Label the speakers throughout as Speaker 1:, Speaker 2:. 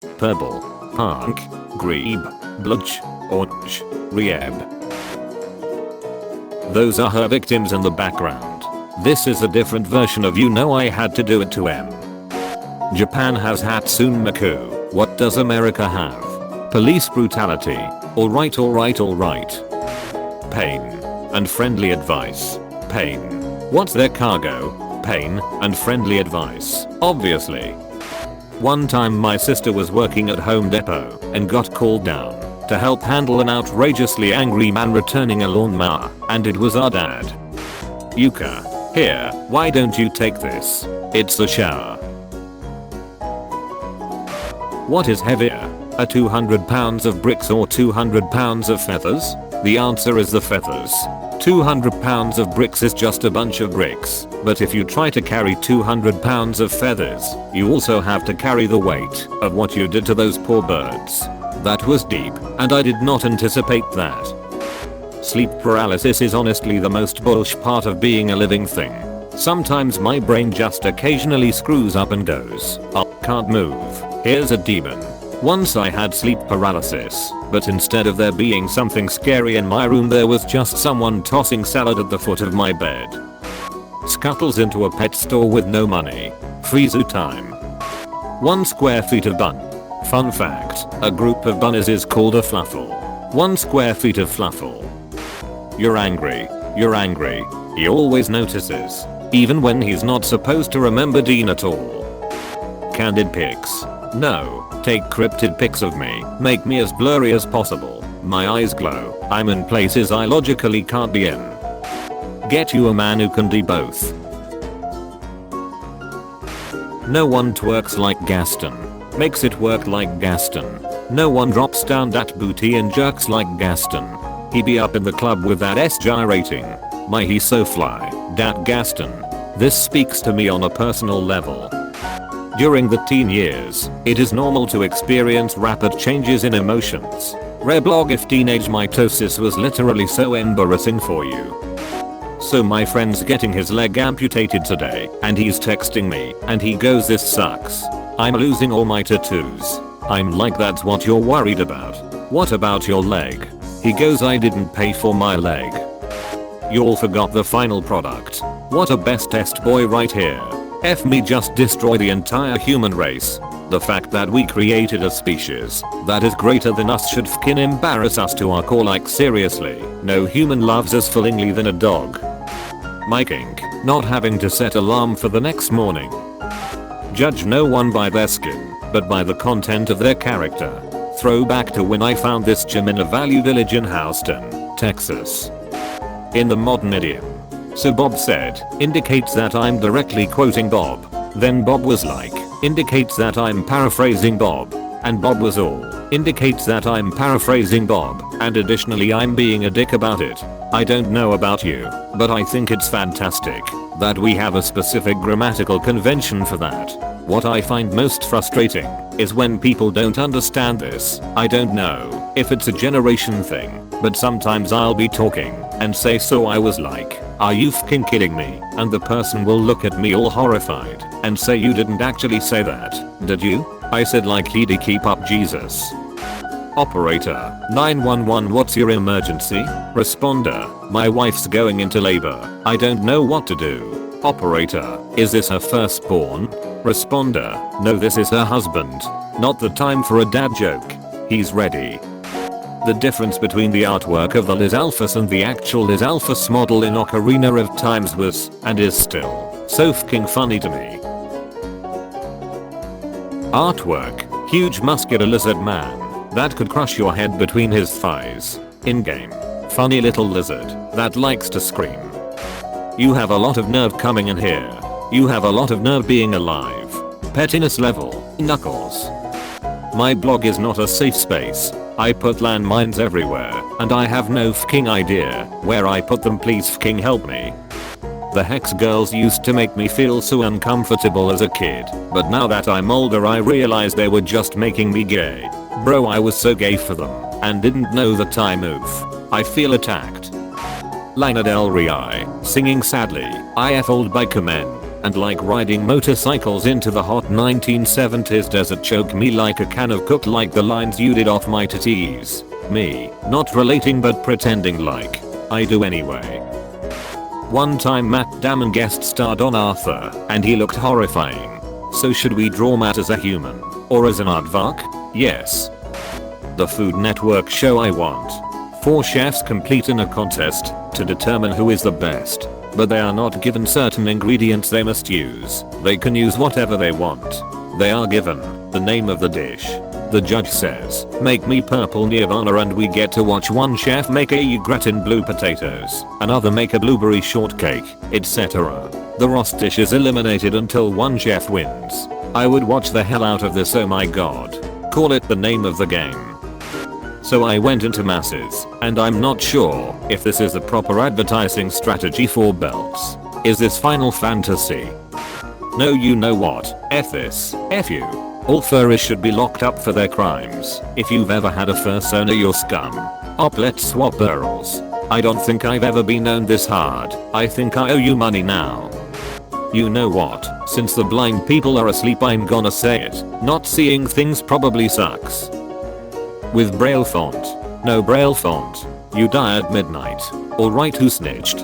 Speaker 1: purple, punk, grebe, blutch, orange, rieb. Those are her victims in the background. This is a different version of you know I had to do it to M. Japan has Hatsune Miku. What does America have? Police brutality. Alright. Pain. And friendly advice. Pain. What's their cargo? Pain and friendly advice. Obviously. One time my sister was working at Home Depot and got called down to help handle an outrageously angry man returning a lawnmower, and it was our dad. Yuka, here, why don't you take this? It's the shower. What is heavier? A 200 pounds of bricks or 200 pounds of feathers? The answer is the feathers. 200 pounds of bricks is just a bunch of bricks, but if you try to carry 200 pounds of feathers, you also have to carry the weight of what you did to those poor birds. That was deep, and I did not anticipate that. Sleep paralysis is honestly the most bullshit part of being a living thing. Sometimes my brain just occasionally screws up and goes, "Oh, can't move. Here's a demon." Once I had sleep paralysis, but instead of there being something scary in my room there was just someone tossing salad at the foot of my bed. Scuttles into a pet store with no money. Free zoo time. 1 square feet of bun. Fun fact, a group of bunnies is called a fluffle. 1 square feet of fluffle. You're angry. He always notices. Even when he's not supposed to remember Dean at all. Candid pics. No, take cryptid pics of me. Make me as blurry as possible. My eyes glow. I'm in places I logically can't be in. Get you a man who can do both. No one twerks like Gaston. Makes it work like Gaston. No one drops down that booty and jerks like Gaston. He be up in the club with that S gyrating. My he so fly. Dat Gaston. This speaks to me on a personal level. During the teen years, it is normal to experience rapid changes in emotions. Reblog if teenage mitosis was literally so embarrassing for you. So my friend's getting his leg amputated today, and he's texting me, and he goes, "This sucks. I'm losing all my tattoos." I'm like, "That's what you're worried about. What about your leg?" He goes, "I didn't pay for my leg." Y'all forgot the final product. What a best test boy right here. F me, just destroy the entire human race. The fact that we created a species that is greater than us should fkin embarrass us to our core, like seriously. No human loves us fillingly than a dog. My kink, not having to set alarm for the next morning. Judge no one by their skin, but by the content of their character. Throwback to when I found this gem in a Value Village in Houston, Texas. In the modern idiom, "So Bob said," indicates that I'm directly quoting Bob. Then Bob was like, indicates that I'm paraphrasing Bob. And Bob was all, indicates that I'm paraphrasing Bob, and additionally I'm being a dick about it. I don't know about you, but I think it's fantastic that we have a specific grammatical convention for that. What I find most frustrating is when people don't understand this. I don't know if it's a generation thing, but sometimes I'll be talking and say, "So I was like, are you fking kidding me?" And the person will look at me all horrified and say, "You didn't actually say that, did you?" I said, like he'd keep up, Jesus. Operator, 911, what's your emergency? Responder, my wife's going into labor. I don't know what to do. Operator, is this her firstborn? Responder, no, this is her husband. Not the time for a dad joke. He's ready. The difference between the artwork of the Liz Alphas and the actual Liz Alphas model in Ocarina of Times was, and is still, so fking funny to me. Artwork, huge muscular lizard man that could crush your head between his thighs. In-game, funny little lizard that likes to scream. You have a lot of nerve coming in here. You have a lot of nerve being alive. Pettiness level, Knuckles. My blog is not a safe space. I put landmines everywhere, and I have no fking idea where I put them. Please fking help me. The Hex girls used to make me feel so uncomfortable as a kid, but now that I'm older I realize they were just making me gay. Bro, I was so gay for them, and didn't know the time. Oof. I feel attacked. Lana Del Rey singing sadly, IF old by Kamen. and like riding motorcycles into the hot 1970s desert. Choke me like a can of Coke, like the lines you did off my titties. Me, not relating but pretending like I do anyway. One time Matt Damon guest starred on Arthur, and he looked horrifying. So should we draw Matt as a human? Or as an aardvark? Yes. The Food Network show I want. 4 chefs compete in a contest to determine who is the best. But they are not given certain ingredients they must use. They can use whatever they want. They are given the name of the dish. The judge says, make me purple nirvana, and we get to watch one chef make a gratin blue potatoes, another make a blueberry shortcake, etc. The roast dish is eliminated until one chef wins. I would watch the hell out of this, oh my god. Call it the name of the game. So I went into masses, and I'm not sure if this is a proper advertising strategy for belts. Is this Final Fantasy? No, you know what? F this. F you. All furries should be locked up for their crimes. If you've ever had a fursona, you're scum. Op, let's swap barrels. I don't think I've ever been known this hard. I think I owe you money now. You know what? Since the blind people are asleep, I'm gonna say it. Not seeing things probably sucks. With Braille font. No Braille font. You die at midnight. Alright, who snitched?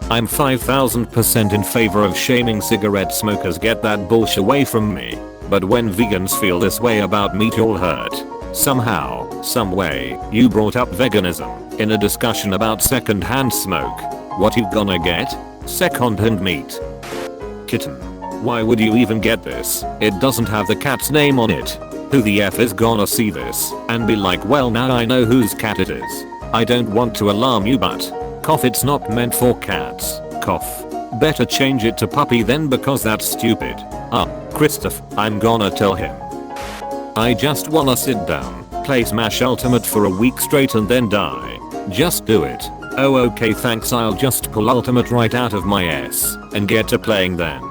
Speaker 1: I'm 5000% in favor of shaming cigarette smokers. Get that bullshit away from me. But when vegans feel this way about meat, you'll hurt. Somehow, someway, you brought up veganism in a discussion about second-hand smoke. What you gonna get? Second-hand meat. Kitten. Why would you even get this? It doesn't have the cat's name on it. Who the F is gonna see this and be like, well, now I know whose cat it is. I don't want to alarm you, but cough, it's not meant for cats. Cough. Better change it to puppy then, because that's stupid. Christoph, I'm gonna tell him. I just wanna sit down, play Smash Ultimate for a week straight and then die. Just do it. Oh okay, thanks, I'll just pull Ultimate right out of my ass and get to playing then.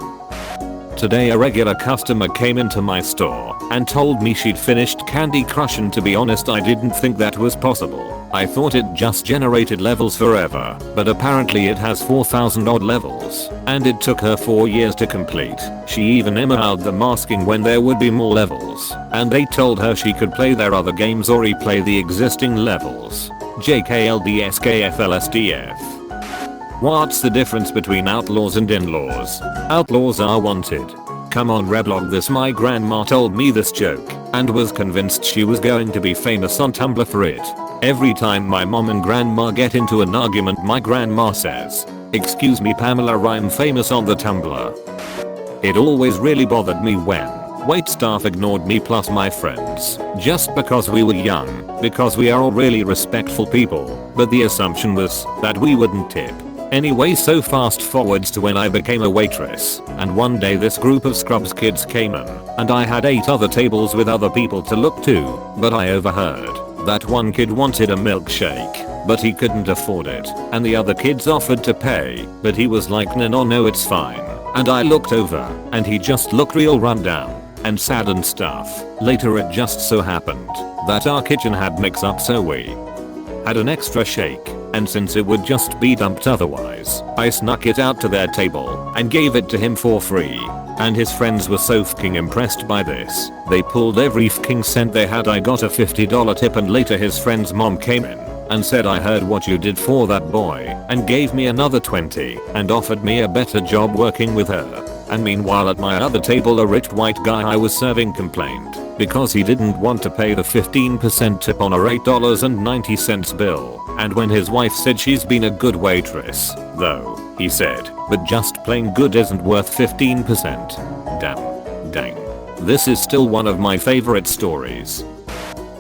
Speaker 1: Today a regular customer came into my store and told me she'd finished Candy Crush, and to be honest, I didn't think that was possible. I thought it just generated levels forever, but apparently it has 4,000 odd levels, and it took her 4 years to complete. She even emailed them asking when there would be more levels, and they told her she could play their other games or replay the existing levels. JKLDSKFLSDF. What's the difference between outlaws and in-laws? Outlaws are wanted. Come on, reblog this. My grandma told me this joke and was convinced she was going to be famous on Tumblr for it. Every time my mom and grandma get into an argument, my grandma says, "Excuse me Pamela, I'm famous on the Tumblr." It always really bothered me when wait staff ignored me plus my friends just because we were young, because we are all really respectful people, but the assumption was that we wouldn't tip. Anyway, so fast forwards to when I became a waitress, and one day this group of Scrubs kids came in, and I had 8 other tables with other people to look to, but I overheard that one kid wanted a milkshake, but he couldn't afford it, and the other kids offered to pay, but he was like, no, it's fine. And I looked over, and he just looked real run down and sad and stuff. Later it just so happened that our kitchen had mix-up, so we had an extra shake, and since it would just be dumped otherwise, I snuck it out to their table and gave it to him for free. And his friends were so fucking impressed by this, they pulled every fucking cent they had. I got a $50 tip, and later his friend's mom came in and said, "I heard what you did for that boy," and gave me another 20 and offered me a better job working with her. And meanwhile at my other table, a rich white guy I was serving complained because he didn't want to pay the 15% tip on a $8.90 bill. And when his wife said she's been a good waitress, though, he said, "But just plain good isn't worth 15%. Dang. This is still one of my favorite stories.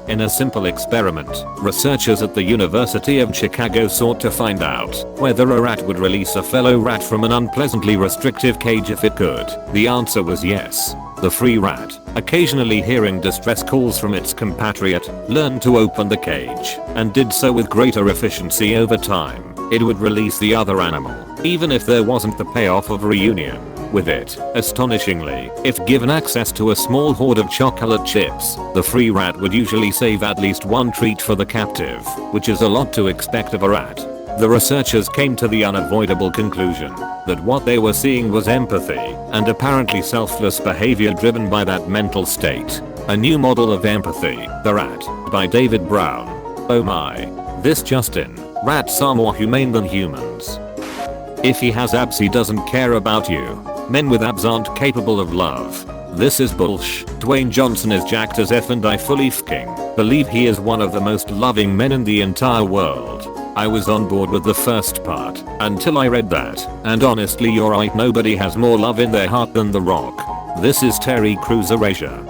Speaker 1: In a simple experiment, researchers at the University of Chicago sought to find out whether a rat would release a fellow rat from an unpleasantly restrictive cage if it could. The answer was yes. The free rat, occasionally hearing distress calls from its compatriot, learned to open the cage, and did so with greater efficiency over time. It would release the other animal, even if there wasn't the payoff of reunion with it. Astonishingly, if given access to a small hoard of chocolate chips, the free rat would usually save at least one treat for the captive, which is a lot to expect of a rat. The researchers came to the unavoidable conclusion that what they were seeing was empathy and apparently selfless behavior driven by that mental state. A new model of empathy, the rat, by David Brown. Oh my. This Justin. Rats are more humane than humans. If he has abs he doesn't care about you. Men with abs aren't capable of love. This is bullsh. Dwayne Johnson is jacked as F and I fully fking believe he is one of the most loving men in the entire world. I was on board with the first part until I read that, and honestly you're right, nobody has more love in their heart than The Rock. This is Terry Crews erasure.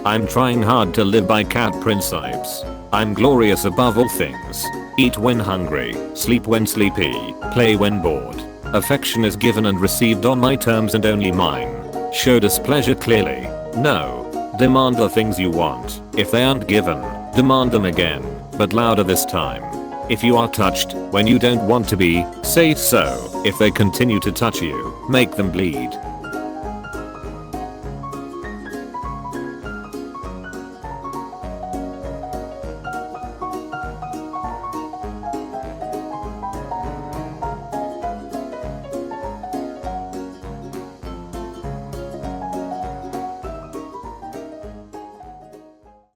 Speaker 1: I'm trying hard to live by cat principes. I'm glorious above all things. Eat when hungry, sleep when sleepy, play when bored. Affection is given and received on my terms and only mine. Show displeasure clearly. No. Demand the things you want. If they aren't given, demand them again, but louder this time. If you are touched when you don't want to be, say so. If they continue to touch you, make them bleed.